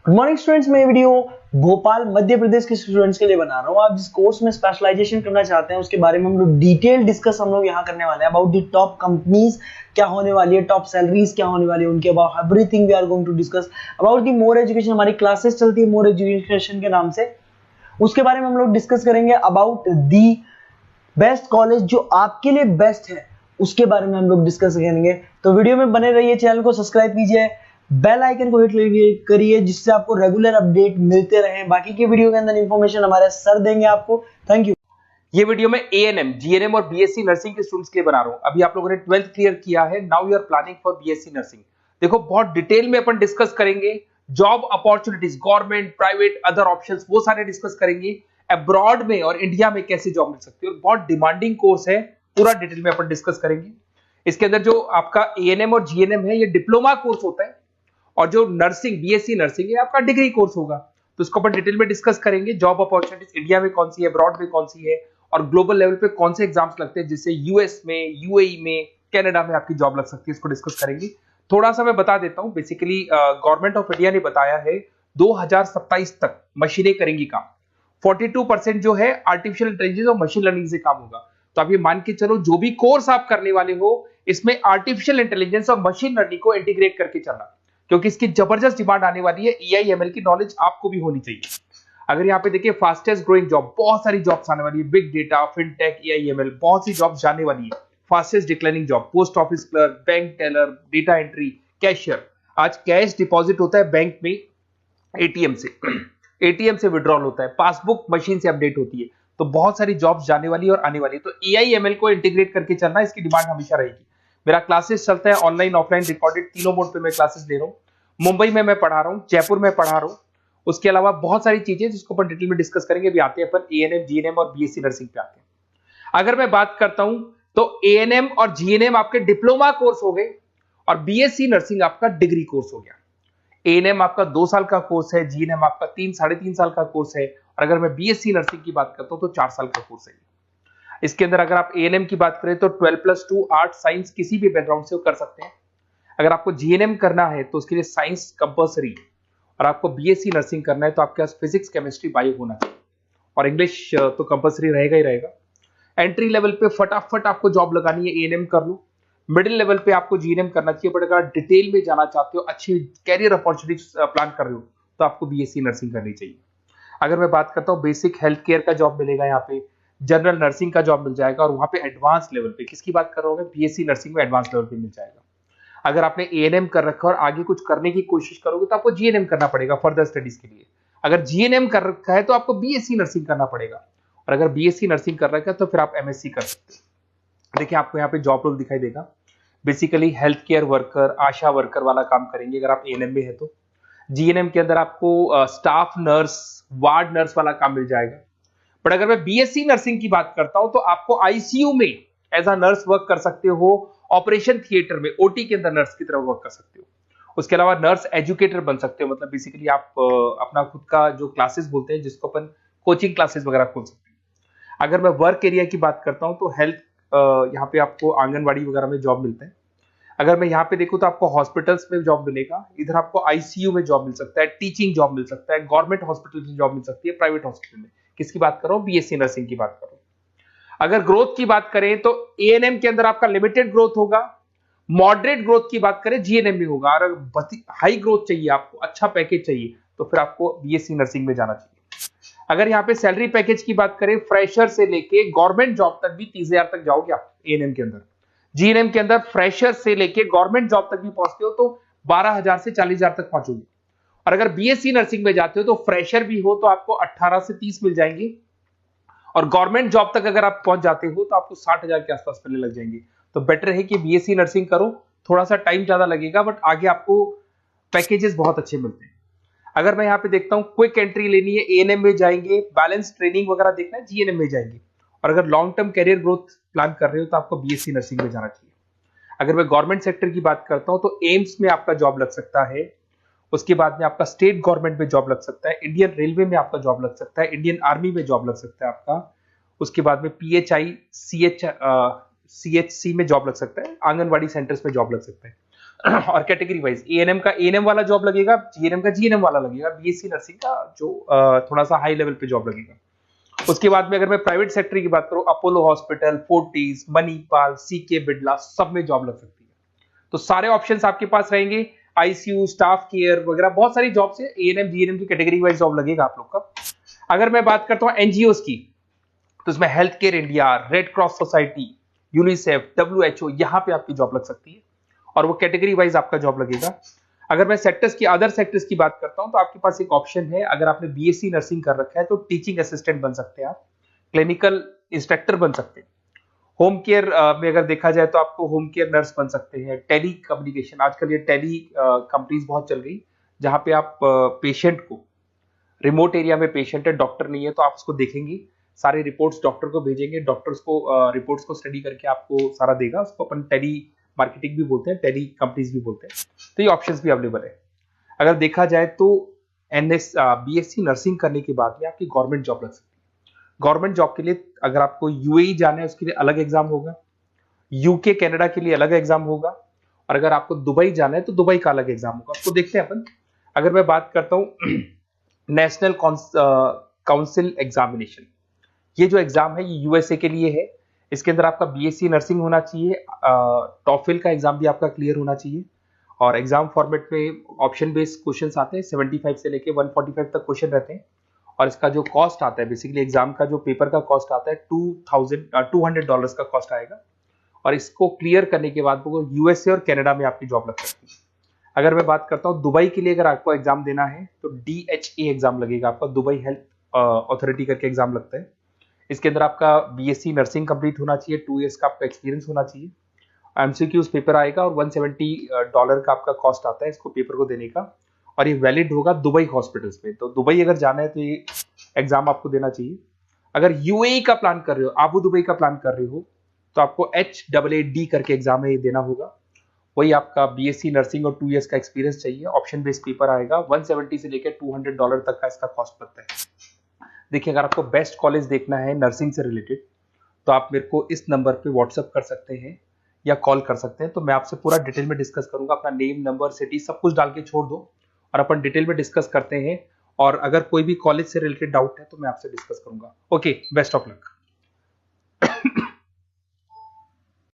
Good morning students, मैं video Bhopal Madhya Pradesh के students के लिए बना रहा हूँ। आप जिस कोर्स में स्पेशलाइजेशन करना चाहते हैं उसके बारे में हम लोग डिटेल डिस्कस यहाँ करने वाले हैं। अबाउट दी टॉप कंपनीज क्या होने वाली है, टॉप सैलरीज क्या होने वाली है, उनके about everything we are going to discuss. About the more education, हमारी क्लासेस चलती है मोर एजुकेशन के नाम से, उसके बारे में हम लोग डिस्कस करेंगे। अबाउट दी बेस्ट कॉलेज जो आपके लिए बेस्ट है उसके बारे में हम लोग डिस्कस करेंगे। तो वीडियो में बने रहिए, चैनल को सब्सक्राइब कीजिए, बेल आइकन को हिट करिए जिससे आपको रेगुलर अपडेट मिलते रहे। बाकी के वीडियो के अंदर इंफॉर्मेशन हमारे सर देंगे आपको। Thank you. ये वीडियो में एएनएम, जीएनएम और बीएससी नर्सिंग के स्टूडेंट्स के लिए बना रहा हूं। अभी आप लोगों ने 12th क्लियर किया है, now you are planning for BSc nursing. देखो, बहुत डिटेल में अपन डिस्कस करेंगे job opportunities, government, private, other options, वो सारे डिस्कस करेंगे। अब्रॉड में और इंडिया में कैसे जॉब मिल सकती है, और बहुत डिमांडिंग कोर्स है, पूरा डिटेल में अपन डिस्कस करेंगे। इसके अंदर जो आपका एएनएम और जीएनएम है, ये डिप्लोमा कोर्स होता है, और जो नर्सिंग, बीएससी नर्सिंग, ये आपका डिग्री कोर्स होगा। तो इसको अपन डिटेल में डिस्कस करेंगे। जॉब अपॉर्चुनिटीज इंडिया में कौन सी है, अब्रॉड में कौन सी है, और ग्लोबल लेवल पे कौन से एग्जाम्स लगते हैं, जिससे यूएस में, यूएई में, कनाडा में आपकी जॉब लग सकती है, इसको डिस्कस करेंगे। थोड़ा सा मैं बता देता हूं। बेसिकली गवर्नमेंट ऑफ इंडिया ने बताया है 2027 तक मशीनें करेंगी काम। 42% जो है आर्टिफिशियल इंटेलिजेंस और मशीन लर्निंग से काम होगा। तो आप ये मान के चलो, जो भी कोर्स आप करने वाले हो, इसमें आर्टिफिशियल इंटेलिजेंस और मशीन लर्निंग को इंटीग्रेट करके चलना, क्योंकि इसकी जबरदस्त डिमांड आने वाली है। एआई/एमएल की नॉलेज आपको भी होनी चाहिए। अगर यहाँ पे देखिए, फास्टेस्ट ग्रोइंग जॉब, बहुत सारी जॉब्स आने वाली है। बिग डेटा, फिनटेक, एआई/एमएल, बहुत सी जॉब्स जाने वाली है। Fastest declining job, post office clerk, bank teller, data entry, cashier. आज कैश डिपॉजिट होता है बैंक में एटीएम से, एटीएम से विड्रॉल होता है, पासबुक मशीन से अपडेट होती है। तो बहुत सारी जॉब्स जाने वाली है और आने वाली है। तो एआई/एमएल को इंटीग्रेट करके चलना, इसकी डिमांड हमेशा रहेगी। मेरा क्लासेस चलता है ऑनलाइन, ऑफलाइन, रिकॉर्डेड, तीनों मोड पे मैं क्लासेस ले रहा हूँ। मुंबई में मैं पढ़ा रहा हूँ, जयपुर में पढ़ा रहा हूँ। उसके अलावा बहुत सारी चीजें जिसको अपन डिटेल में डिस्कस करेंगे। अभी आते हैं अपन एएनएम, जीएनएम और बीएससी नर्सिंग पे आते हैं। अगर मैं बात करता हूं तो एएनएम और जीएनएम आपके डिप्लोमा कोर्स हो गए, और बीएससी नर्सिंग आपका डिग्री कोर्स हो गया। एएनएम आपका 2 साल का कोर्स है, जीएनएम आपका 3-3.5 साल का कोर्स है, और अगर मैं बीएससी नर्सिंग की बात करता हूं तो 4 साल का कोर्स है। इसके अंदर अगर आप एएनएम की बात करें तो 12+2 आर्ट साइंस किसी भी बैकग्राउंड से कर सकते हैं। अगर आपको जीएनएम करना है तो उसके लिए साइंस कंपल्सरी, और आपको बीएससी नर्सिंग करना है तो आपके पास फिजिक्स, केमिस्ट्री, बायो होना चाहिए, और इंग्लिश तो कंपल्सरी रहेगा ही रहेगा। एंट्री लेवल पे फटाफट आपको जॉब लगानी है, एएनएम कर लो। मिडिल लेवल पे आपको जीएनएम करना चाहिए, बट अगर डिटेल में जाना चाहते हो, अच्छी कैरियर अपॉर्चुनिटी प्लान कर रहे हो, तो आपको बीएससी नर्सिंग करनी चाहिए। अगर मैं बात करता हूँ, बेसिक हेल्थ केयर का जॉब मिलेगा यहाँ पे, जनरल नर्सिंग का जॉब मिल जाएगा, और वहां पे एडवांस लेवल पे, किसकी बात कर रहा हूँ, बीएससी नर्सिंग में एडवांस लेवल पे मिल जाएगा। अगर आपने एएनएम कर रखा है और आगे कुछ करने की कोशिश करोगे तो आपको जीएनएम करना पड़ेगा फर्दर स्टडीज के लिए। अगर जीएनएम कर रखा है तो आपको बीएससी नर्सिंग करना पड़ेगा, और अगर बीएससी नर्सिंग कर रखा है तो फिर आप एमएससी कर सकते हैं। देखिए, आपको यहाँ पे जॉब रोल दिखाई देगा। बेसिकली हेल्थ केयर वर्कर, आशा वर्कर वाला काम करेंगे अगर आप एएनएम में है तो। जीएनएम के अंदर आपको स्टाफ नर्स, वार्ड नर्स वाला काम मिल जाएगा। बट अगर मैं बीएससी नर्सिंग की बात करता हूं तो आपको आईसीयू में एज अ नर्स वर्क कर सकते हो, ऑपरेशन थिएटर में ओटी के अंदर नर्स की तरह वर्क कर सकते हो। उसके अलावा नर्स एजुकेटर बन सकते हो, मतलब बेसिकली आप अपना खुद का जो क्लासेस बोलते हैं, जिसको अपन कोचिंग क्लासेस वगैरह खोल सकते हैं। अगर मैं वर्क एरिया की बात करता हूं तो हेल्थ, यहाँ पे आपको आंगनवाड़ी वगैरह में जॉब मिलता है। अगर मैं यहाँ पे देखूं तो आपको हॉस्पिटल्स में जॉब मिलेगा, इधर आपको आईसीयू में जॉब मिल सकता है, टीचिंग जॉब मिल सकता है, गवर्नमेंट हॉस्पिटल में जॉब मिल सकती है, प्राइवेट हॉस्पिटल में। किसकी बात कर रहा हूँ, बीएससी नर्सिंग की बात कर रहा हूँ। अगर ग्रोथ की बात करें तो एएनएम के अंदर आपका लिमिटेड ग्रोथ होगा, मॉडरेट ग्रोथ की बात करें जीएनएम में होगा। और अगर हाई ग्रोथ चाहिए, आपको अच्छा पैकेज चाहिए, तो फिर आपको बीएससी नर्सिंग में जाना चाहिए। अगर यहाँ पे सैलरी पैकेज की बात करें, फ्रेशर से लेके गवर्नमेंट जॉब तक भी 30,000 तक जाओगे आप एएनएम के अंदर। जीएनएम के अंदर फ्रेशर से लेके गवर्नमेंट जॉब तक भी पहुंचते हो तो 12,000 से 40,000 तक पहुंचोगे। और अगर बीएससी नर्सिंग में जाते हो तो फ्रेशर भी हो तो आपको 18 से 30 मिल जाएंगे, और गवर्नमेंट जॉब तक अगर आप पहुंच जाते हो तो आपको 60,000 के आसपास मिलने लग जाएंगे। तो बेटर है कि बीएससी नर्सिंग करो, थोड़ा सा टाइम ज्यादा लगेगा, बट आगे आपको पैकेजेस बहुत अच्छे मिलते हैं। अगर मैं यहाँ पे देखता हूँ, क्विक एंट्री लेनी है, एएनएम में जाएंगे, बैलेंस ट्रेनिंग वगैरह देखना है, जीएनएम में जाएंगे। और अगर long term career growth plan कर रहे हो तो आपको बीएससी नर्सिंग में जाना चाहिए। अगर मैं गवर्नमेंट सेक्टर की बात करता हूं तो एम्स में आपका जॉब लग सकता है। उसके बाद में आपका स्टेट गवर्नमेंट में जॉब लग सकता है, इंडियन रेलवे में आपका जॉब लग सकता है, इंडियन आर्मी में जॉब लग सकता है आपका। उसके बाद में पीएचआई, सीएचसी में जॉब लग सकता है, आंगनवाड़ी सेंटर्स में जॉब लग सकता है। और कैटेगरी वाइज एएनएम का एएनएम वाला जॉब लगेगा, जीएनएम का जीएनएम वाला लगेगा, बीएससी नर्सिंग का जो थोड़ा सा हाई लेवल पे जॉब लगेगा। उसके बाद में अगर मैं प्राइवेट सेक्टर की बात करूं, Apollo hospital, Fortis, Manipal, C K Birla, सब में जॉब लग सकती है। तो सारे ऑप्शंस आपके पास रहेंगे, आईसीयू, स्टाफ केयर वगैरह बहुत सारी जॉब्स है, एएनएम जीएनएम की कैटेगरी वाइज जॉब लगेगा आप लोग का। अगर मैं बात करता हूं एनजीओस की, तो इसमें health care India, red cross society, UNICEF, WHO, यहां पे आपकी जॉब लग सकती है और वो कैटेगरी वाइज आपका जॉब लगेगा। अगर मैं सेक्टर्स की, अदर सेक्टर्स की बात करता हूं, तो आपके पास एक ऑप्शन है, अगर आपने बीएससी नर्सिंग कर रखा है तो टीचिंग असिस्टेंट बन सकते हैं आप, क्लिनिकल इंस्ट्रक्टर बन सकते हैं। होम केयर में अगर देखा जाए तो आपको होम केयर नर्स बन सकते हैं। टेली कम्युनिकेशन, आजकल ये टेली कंपनीज बहुत चल गई, जहां पे आप पेशेंट को, रिमोट एरिया में पेशेंट है, डॉक्टर नहीं है, तो आप उसको देखेंगे, सारे रिपोर्ट्स डॉक्टर को भेजेंगे, डॉक्टर्स को रिपोर्ट्स को स्टडी करके आपको सारा देगा, उसको अपन टेली मार्केटिंग भी बोलते हैं, टेली कंपनीज भी बोलते हैं। तो ये ऑप्शंस भी अवेलेबल है। अगर देखा जाए तो बीएससी नर्सिंग करने के बाद में आपकी गवर्नमेंट जॉब लग सकती है। गवर्नमेंट जॉब के लिए अगर आपको यूएई जाना है, उसके लिए अलग एग्जाम होगा, यूके कनाडा के लिए अलग एग्जाम होगा, और अगर आपको दुबई जाना है तो दुबई का अलग एग्जाम होगा। उसको देखते हैं अपन। अगर मैं बात करता हूं नेशनल काउंसिल एग्जामिनेशन, ये जो एग्जाम है ये यूएसए के लिए है। इसके अंदर आपका बीएससी नर्सिंग होना चाहिए, टॉफिल का एग्जाम भी आपका क्लियर होना चाहिए, और एग्जाम फॉर्मेट में ऑप्शन बेस्ड क्वेश्चंस आते हैं, 75 से लेके 145 तक क्वेश्चन रहते हैं। और इसका जो कॉस्ट आता है, बेसिकली एग्जाम का जो पेपर का कॉस्ट आता है, $200 का कॉस्ट आएगा, और इसको क्लियर करने के बाद वो यूएसए और कनाडा में आपकी जॉब लग सकती है। अगर मैं बात करता हूँ दुबई के लिए, अगर आपको एग्जाम देना है तो DHA एग्जाम लगेगा आपका, दुबई हेल्थ अथॉरिटी करके एग्जाम लगता है। इसके अंदर आपका बीएससी नर्सिंग कंप्लीट होना चाहिए, 2 इयर्स का आपका एक्सपीरियंस होना चाहिए, एमसीक्यूज पेपर आएगा, और $170 का आपका कॉस्ट आता है इसको पेपर को देने का, और ये वैलिड होगा दुबई हॉस्पिटल्स में। तो दुबई अगर जाना है तो ये एग्जाम आपको देना चाहिए। अगर यूएई का प्लान कर रहे हो, आबू दुबई का प्लान कर रहे हो, तो आपको HAAD करके एग्जाम है ये देना होगा। वही आपका बीएससी नर्सिंग और 2 इयर्स का एक्सपीरियंस चाहिए, ऑप्शन बेस्ड पेपर आएगा, 170 से लेकर $200 तक का इसका कॉस्ट लगता है। देखिए, अगर आपको बेस्ट कॉलेज देखना है नर्सिंग से रिलेटेड, तो आप मेरे को इस नंबर पे व्हाट्सअप कर सकते हैं या कॉल कर सकते हैं, तो मैं आपसे पूरा डिटेल में डिस्कस करूंगा। अपना नेम, नंबर, सिटी सब कुछ डाल के छोड़ दो और अपन डिटेल में डिस्कस करते हैं, और अगर कोई भी कॉलेज से रिलेटेड डाउट है तो मैं आपसे डिस्कस करूंगा। Okay, best of luck.